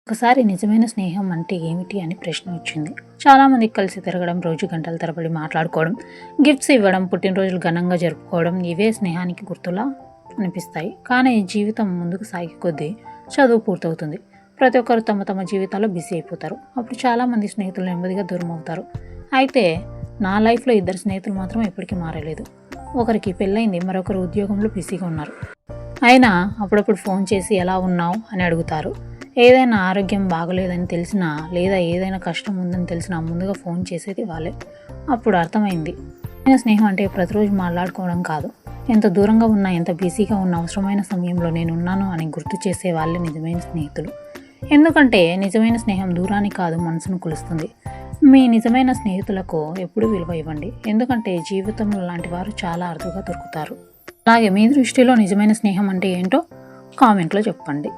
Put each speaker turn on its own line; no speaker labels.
ఒకసారి నిజమైన స్నేహం అంటే ఏమిటి అని ప్రశ్న వచ్చింది. చాలామందికి కలిసి తిరగడం, రోజు గంటల తరబడి మాట్లాడుకోవడం, గిఫ్ట్స్ ఇవ్వడం, పుట్టినరోజులు ఘనంగా జరుపుకోవడం ఇవే స్నేహానికి గుర్తులా అనిపిస్తాయి. కానీ జీవితం ముందుకు సాగే కొద్దీ చదువు పూర్తవుతుంది. ప్రతి ఒక్కరు తమ తమ జీవితాల్లో బిజీ అయిపోతారు. అప్పుడు చాలామంది స్నేహితులు నెమ్మదిగా దూరం అవుతారు. అయితే నా లైఫ్లో ఇద్దరు స్నేహితులు మాత్రం ఎప్పటికీ మారలేదు. ఒకరికి పెళ్ళైంది, మరొకరు ఉద్యోగంలో బిజీగా ఉన్నారు. అయినా అప్పుడప్పుడు ఫోన్ చేసి ఎలా ఉన్నావు అని అడుగుతారు. ఏదైనా ఆరోగ్యం బాగలేదని తెలిసినా, లేదా ఏదైనా కష్టం ఉందని తెలిసినా ముందుగా ఫోన్ చేసేది వాళ్ళే. అప్పుడు అర్థమైంది, నిజమైన స్నేహం అంటే ప్రతిరోజు మాట్లాడుకోవడం కాదు, ఎంత దూరంగా ఉన్నా, ఎంత బిజీగా ఉన్న అవసరమైన సమయంలో నేనున్నాను అని గుర్తు చేసే వాళ్ళే నిజమైన స్నేహితులు. ఎందుకంటే నిజమైన స్నేహం దూరాన్ని కాదు, మనసును కొలుస్తుంది. మీ నిజమైన స్నేహితులకు ఎప్పుడూ విలువ ఇవ్వండి. ఎందుకంటే జీవితంలో లాంటి వారు చాలా అరుదుగా దొరుకుతారు. అలాగే మీ దృష్టిలో నిజమైన స్నేహం అంటే ఏంటో కామెంట్లో చెప్పండి.